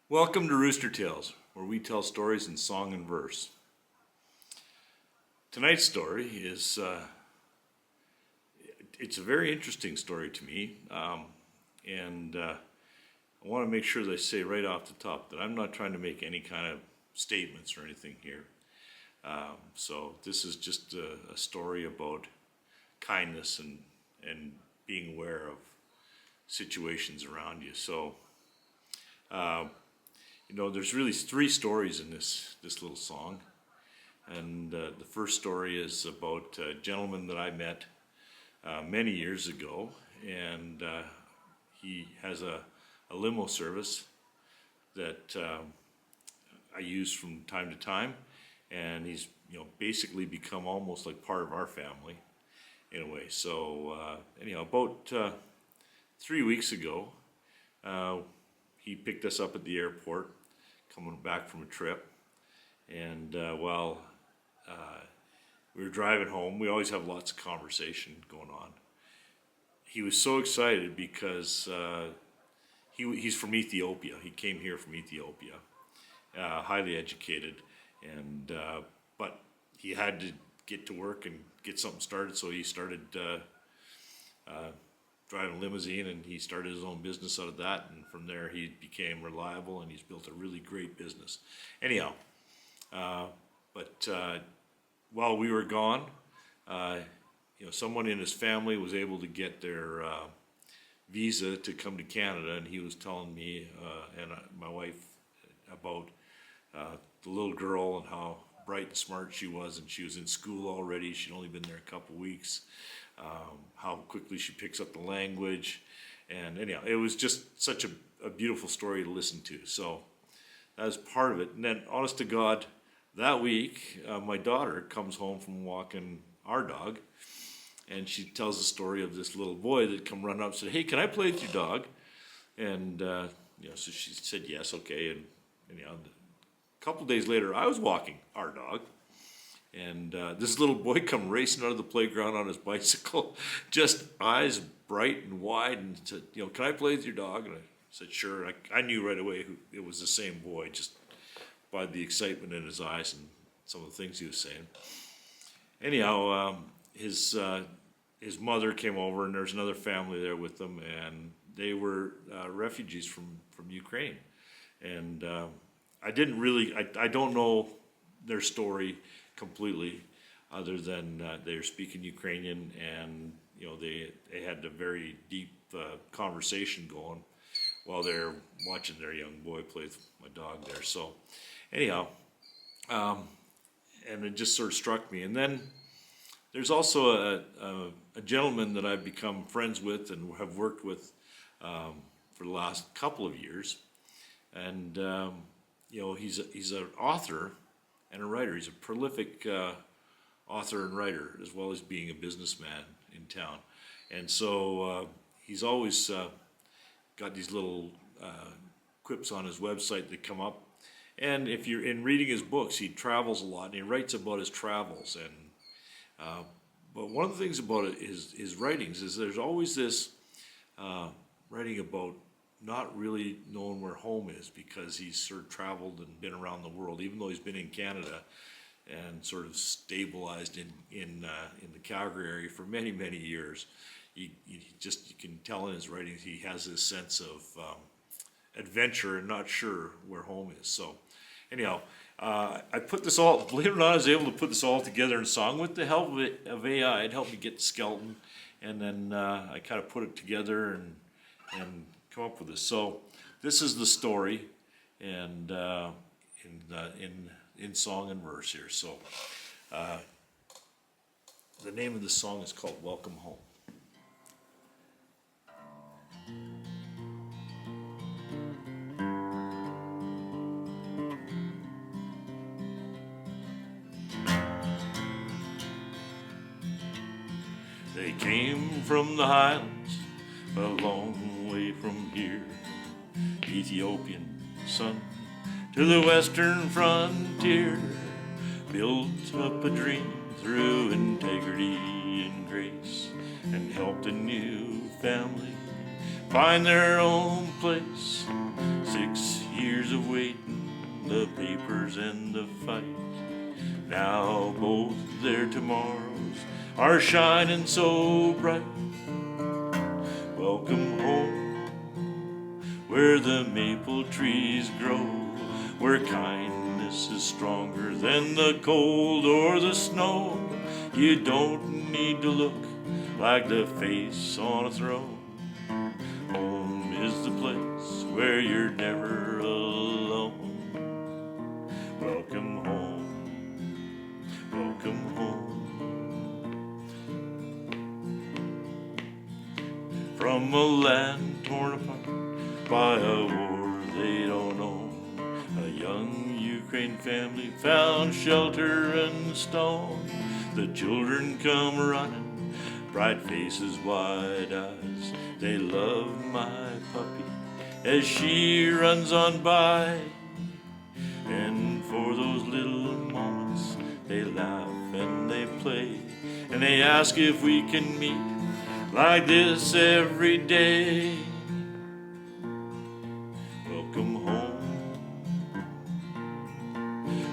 Welcome to Rooster Tales, where we tell stories in song and verse. Tonight's story is, it's a very interesting story to me, and I want to make sure that I say right off the top that I'm not trying to make any kind of statements or anything here. So this is just a story about kindness and being aware of situations around you. So, there's really three stories in this little song. And the first story is about a gentleman that I met many years ago, and he has a limo service that I use from time to time, and he's basically become almost like part of our family in a way. So about 3 weeks ago, he picked us up at the airport, coming back from a trip, and while we were driving home, we always have lots of conversation going on. He was so excited because he's from Ethiopia. He came here from Ethiopia, highly educated, and but he had to get to work and get something started, so he started driving a limousine, and he started his own business out of that, and from there he became reliable, and he's built a really great business. Anyhow, but while we were gone, someone in his family was able to get their visa to come to Canada, and he was telling me and my wife about the little girl and how bright and smart she was, and she was in school already. She'd only been there a couple weeks. How quickly she picks up the language, and anyhow, it was just such a beautiful story to listen to. So that was part of it. And then, honest to God, that week, my daughter comes home from walking our dog, and she tells the story of this little boy that come running up and said, "Hey, can I play with your dog?" And so she said yes, okay. And a couple days later, I was walking our dog, and this little boy come racing out of the playground on his bicycle, just eyes bright and wide, and said, "Can I play with your dog?" And I said, "Sure." I knew right away it was the same boy, just by the excitement in his eyes and some of the things he was saying. Anyhow, his mother came over, and there's another family there with them, and they were refugees from Ukraine. And I don't know their story completely, other than they're speaking Ukrainian, and they had a very deep conversation going while they're watching their young boy play with my dog there. So anyhow, and it just sort of struck me. And then there's also a gentleman that I've become friends with and have worked with for the last couple of years, and he's an author and a writer. He's a prolific author and writer, as well as being a businessman in town. And so he's always got these little quips on his website that come up. And if you're in reading his books, he travels a lot, and he writes about his travels. And but one of the things about his writings is there's always this writing about not really knowing where home is, because he's sort of traveled and been around the world, even though he's been in Canada and sort of stabilized in the Calgary area for many years. You can tell in his writings he has this sense of adventure and not sure where home is. So anyhow, I put this all, believe it or not, I was able to put this all together in a song with the help of AI. It helped me get the skeleton, and then I kind of put it together and come up with this. So this is the story, and in song and verse here. So the name of the song is called "Welcome Home." They came from the highlands, a long way from here, Ethiopian son, to the western frontier, built up a dream through integrity and grace, and helped a new family find their own place. 6 years of waiting, the papers and the fight. Now both their tomorrows are shining so bright. Welcome home, where the maple trees grow, where kindness is stronger than the cold or the snow. You don't need to look like the face on a throne. Home is the place where you're never alone. Welcome home, welcome home. From a land torn apart by a war they don't own, a young Ukraine family found shelter in stone. The children come running, bright faces, wide eyes. They love my puppy as she runs on by. And for those little moments, they laugh and they play, and they ask if we can meet like this every day. Welcome home,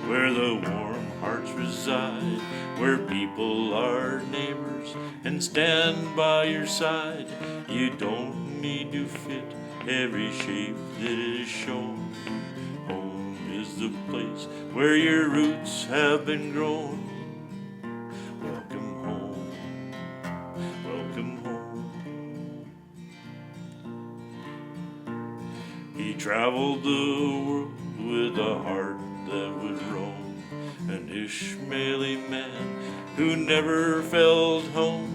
where the warm hearts reside, where people are neighbors and stand by your side. You don't need to fit every shape that is shown. Home is the place where your roots have been grown. Welcome home, welcome home. He traveled the world with a heart that would roam, an Ishmaeli man who never felt home.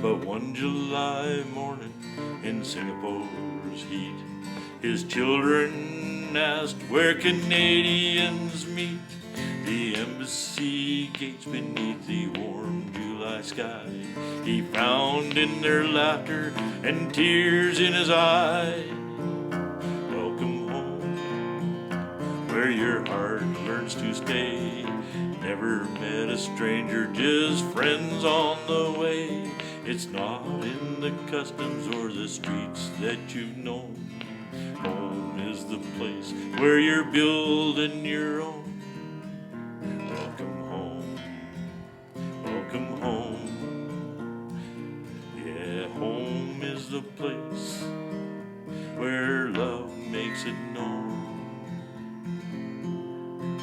But one July morning in Singapore's heat, his children asked where Canadians meet. The embassy gates beneath the warm July sky, he found in their laughter and tears in his eyes. Welcome home, where your heart learns to stay. Never met a stranger, just friends on the way. It's not in the customs or the streets that you've known. Home is the place where you're building your own. Welcome home, welcome home. Yeah, home is the place where love makes it known.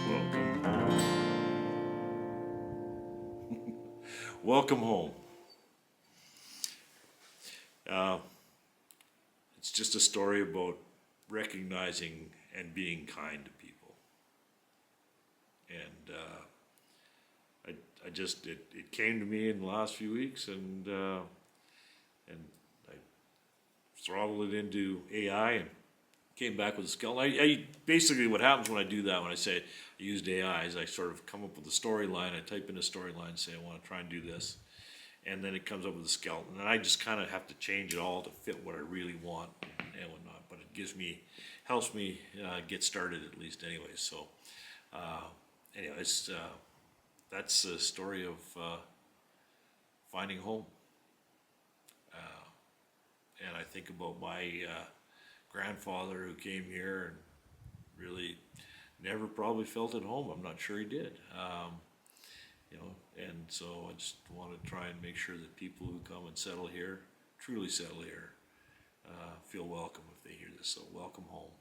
Welcome home. Welcome home. It's just a story about recognizing and being kind to people. And it came to me in the last few weeks, and I throttled it into AI and came back with a skill. I basically, what happens when I do that, when I say I used AI, is I sort of come up with a storyline. I type in a storyline and say I want to try and do this, and then it comes up with a skeleton, and I just kind of have to change it all to fit what I really want and whatnot. But it helps me get started at least, anyway. So, anyways, that's the story of finding home. And I think about my grandfather who came here and really never probably felt at home. I'm not sure he did. And so I just want to try and make sure that people who come and settle here, truly settle here, feel welcome if they hear this. So welcome home.